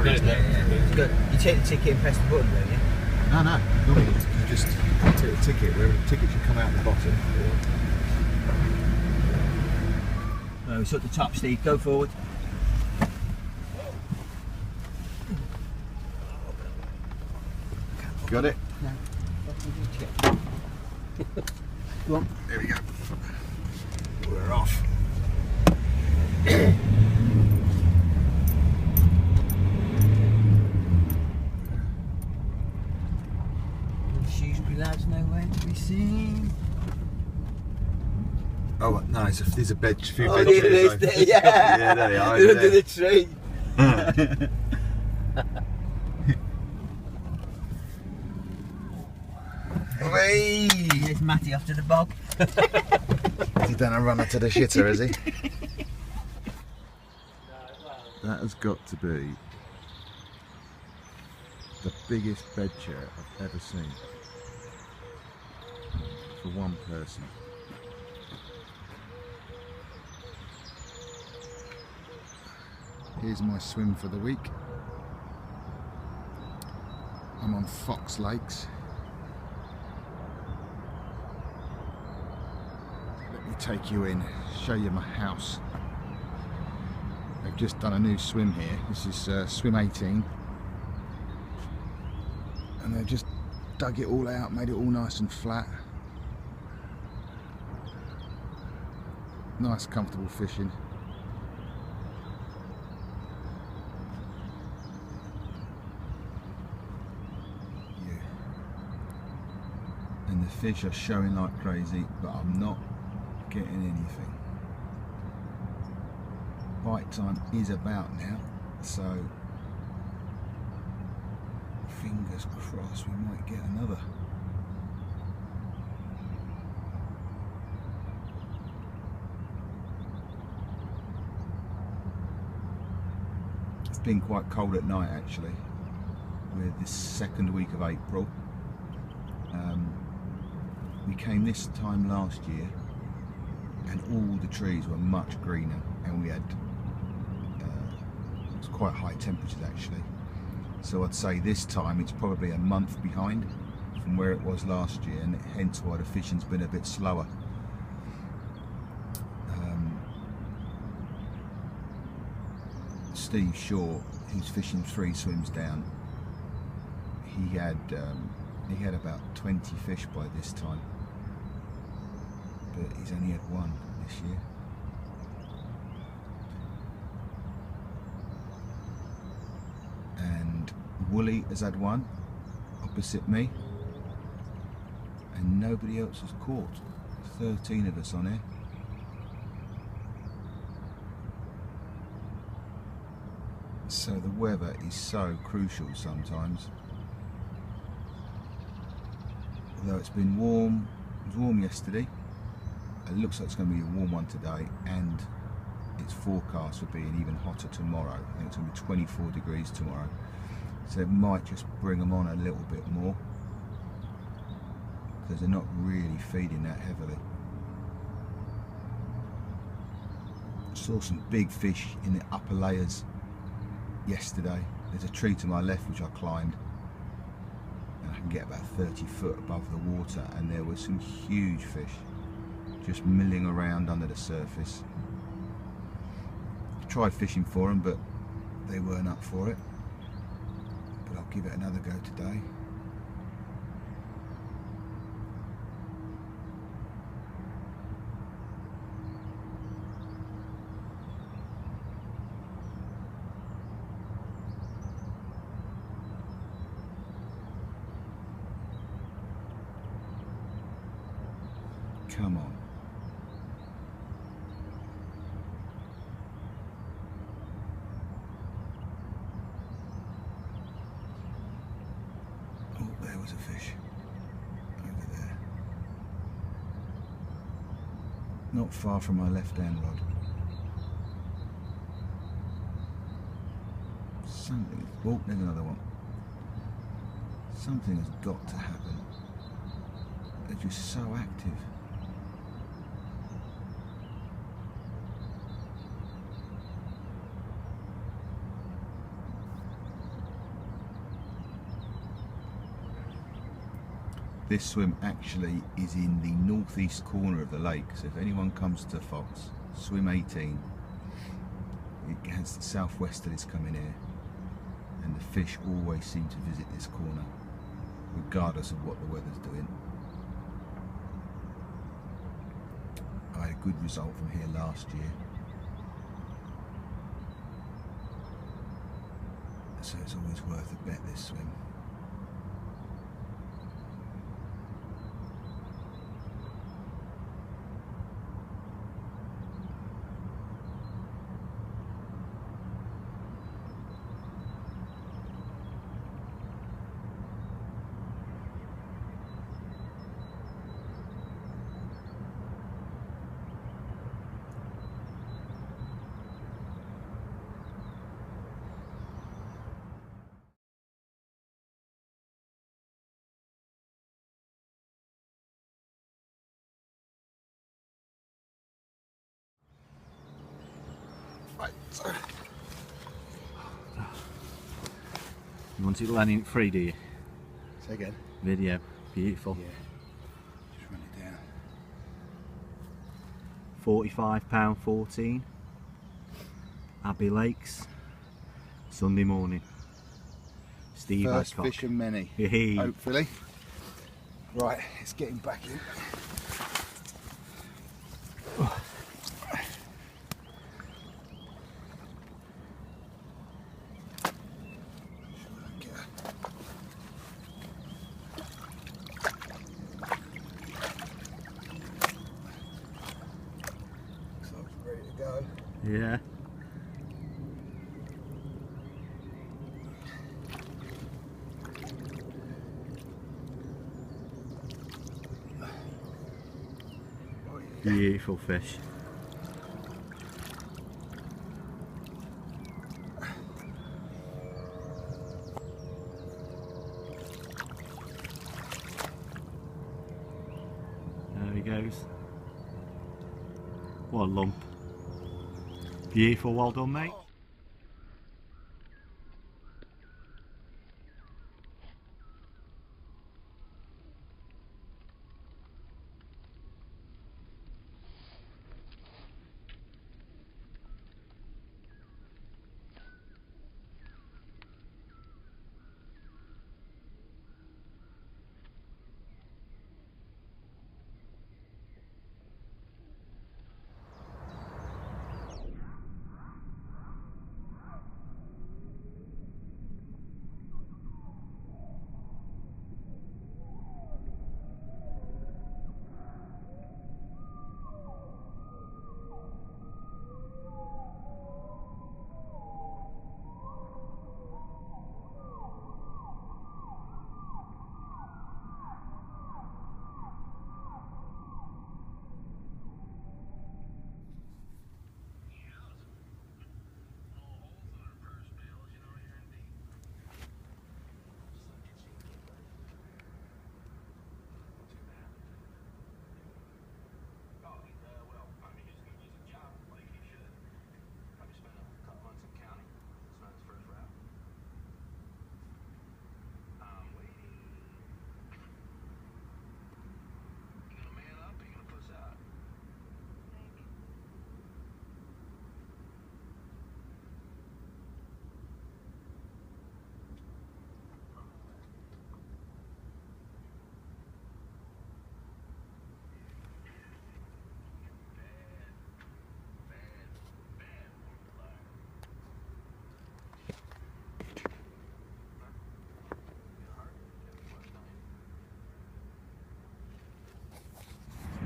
free, isn't it? It's good. You take the ticket and press the button, don't you? No. Normally you just take the ticket, where the ticket should come out the bottom. Oh, it's at the top, Steve. Go forward. Got it? No. Go on. There we go. We're off. Shrewsbury lads nowhere to be seen. Oh, nice. There's a bed, few Oh, bed there chairs. is, yeah. Yeah, there they are. They're under the tree. Whee! There's Matty off to the bog. He's done a runner to the shitter, has he? That has got to be the biggest bed chair I've ever seen for one person. Here's my swim for the week. I'm on Fox Lakes. Let me take you in, show you my house. They've just done a new swim here. This is swim 18. And they've just dug it all out, made it all nice and flat. Nice comfortable fishing. And the fish are showing like crazy, but I'm not getting anything. Bite time is about now, so fingers crossed we might get another. It's been quite cold at night actually, with this second week of April. We came this time last year and all the trees were much greener, and we had it was quite high temperatures actually. So I'd say this time it's probably a month behind from where it was last year, and hence why the fishing's been a bit slower. Steve Shaw, who's fishing 3 swims down, he had about 20 fish by this time, but he's only had 1 this year. And Wooly has had 1 opposite me, and nobody else has caught. 13 of us on here. So the weather is so crucial sometimes. Although it's been warm, it was warm yesterday, it looks like it's going to be a warm one today, and it's forecast for being even hotter tomorrow. I think it's going to be 24 degrees tomorrow, so it might just bring them on a little bit more, because they're not really feeding that heavily. Saw some big fish in the upper layers yesterday. There's a tree to my left which I climbed, and I can get about 30 foot above the water, and there were some huge fish just milling around under the surface. Tried fishing for them, but they weren't up for it. But I'll give it another go today. Come on. Oh, there was a fish over there. Not far from my left-hand rod. Something. Oh, there's another one. Something has got to happen. They're just so active. This swim actually is in the northeast corner of the lake, so if anyone comes to Fox, swim 18, it has the southwesterlies coming here, and the fish always seem to visit this corner, regardless of what the weather's doing. I had a good result from here last year, so it's always worth a bet, this swim. Right, so You want it landing at 3, do you? say again. Video. Beautiful. Yeah, just run it down. £45.14. Abbey Lakes. Sunday morning. Steve First Adcock. fish and many, Hey. hopefully. Right, it's getting back in. Looks like it's ready to go. Yeah. Beautiful fish. There he goes. What a lump. Beautiful, well done, mate.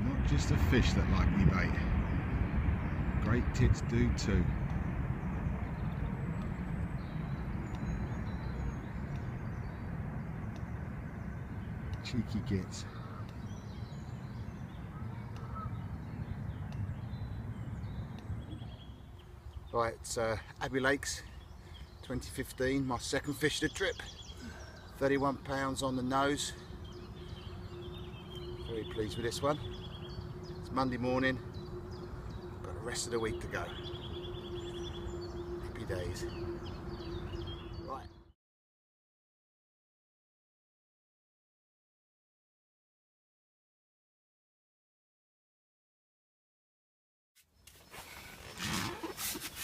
Not just a fish that like me bait. Great tits do too. Cheeky gits. Right, it's Abbey Lakes 2015, my second fish of the trip. 31 pounds on the nose. Very pleased with this one. It's Monday morning, got the rest of the week to go. Happy days.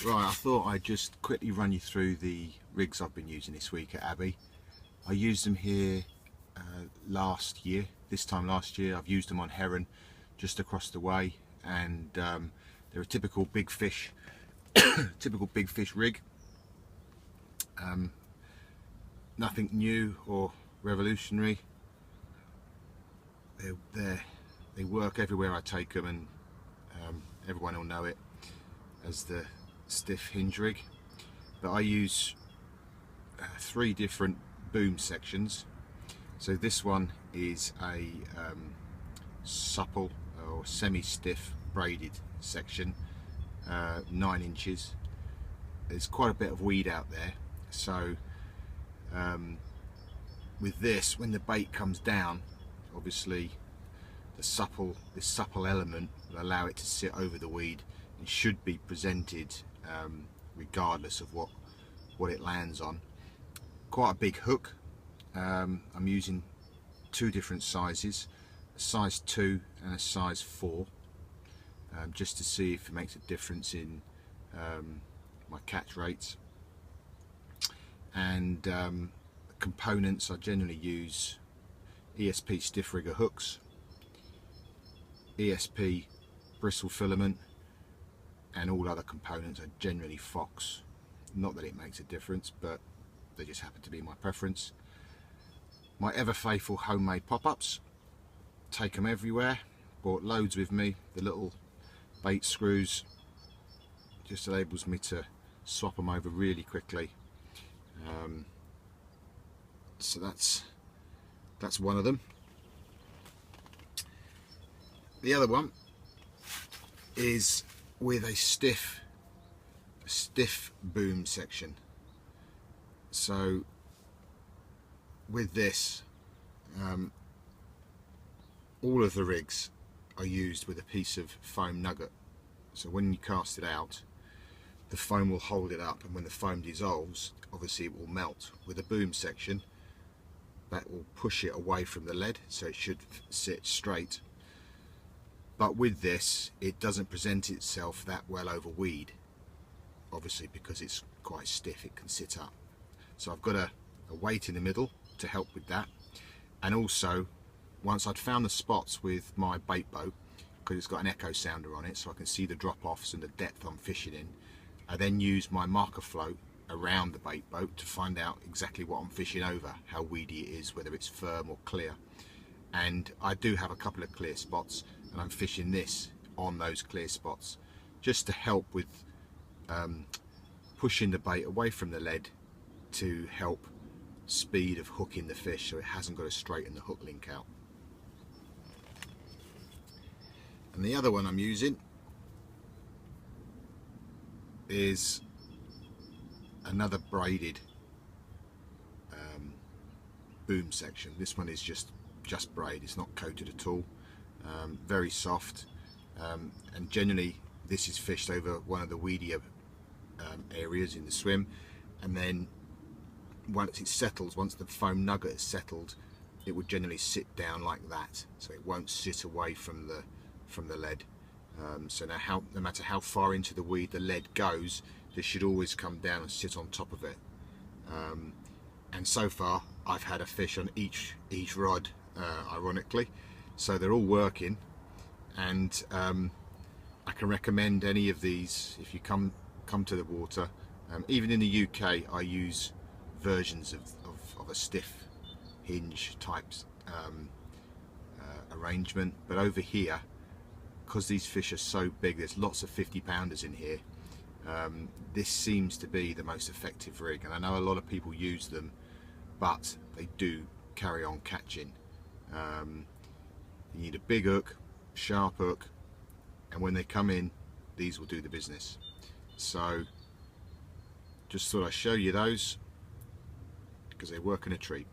Right, I thought I'd just quickly run you through the rigs I've been using this week at Abbey. I used them here last year, this time last year. I've used them on Heron just across the way, and they're a typical big fish rig. Nothing new or revolutionary. They work everywhere I take them, and everyone will know it as the stiff hinge rig. But I use 3 different boom sections. So this one is a supple or semi-stiff braided section, 9 inches. There's quite a bit of weed out there, so with this, when the bait comes down, obviously this supple element will allow it to sit over the weed. It should be presented regardless of what it lands on. Quite a big hook. I'm using 2 different sizes, a size 2 and a size 4, just to see if it makes a difference in my catch rates. And components, I generally use ESP stiff rigger hooks, ESP bristle filament, and all other components are generally Fox. Not that it makes a difference, but they just happen to be my preference. My ever faithful homemade pop-ups, take them everywhere, brought loads with me. The little bait screws just enables me to swap them over really quickly. So that's one of them. The other one is with a stiff boom section. So with this, all of the rigs are used with a piece of foam nugget. So when you cast it out, the foam will hold it up, and when the foam dissolves, obviously it will melt. With a boom section, that will push it away from the lead, so it should sit straight. But with this, it doesn't present itself that well over weed, obviously because it's quite stiff, it can sit up. So I've got a weight in the middle to help with that. And also, once I'd found the spots with my bait boat, because it's got an echo sounder on it so I can see the drop-offs and the depth I'm fishing in, I then use my marker float around the bait boat to find out exactly what I'm fishing over, how weedy it is, whether it's firm or clear. And I do have a couple of clear spots, and I'm fishing this on those clear spots just to help with pushing the bait away from the lead to help speed of hooking the fish, so it hasn't got to straighten the hook link out. And the other one I'm using is another braided boom section. This one is just braid, it's not coated at all. Very soft, and generally this is fished over one of the weedier areas in the swim, and then once it settles, once the foam nugget is settled, it would generally sit down like that, so it won't sit away from the lead. So now no matter how far into the weed the lead goes, this should always come down and sit on top of it. And so far I've had a fish on each rod, ironically, so they're all working. And I can recommend any of these if you come to the water. Even in the UK I use versions of a stiff hinge type arrangement, but over here, because these fish are so big, there's lots of 50-pounders in here, this seems to be the most effective rig. And I know a lot of people use them, but they do carry on catching. You need a big hook, sharp hook, and when they come in, these will do the business. So just thought I'd show you those because they work in a treat.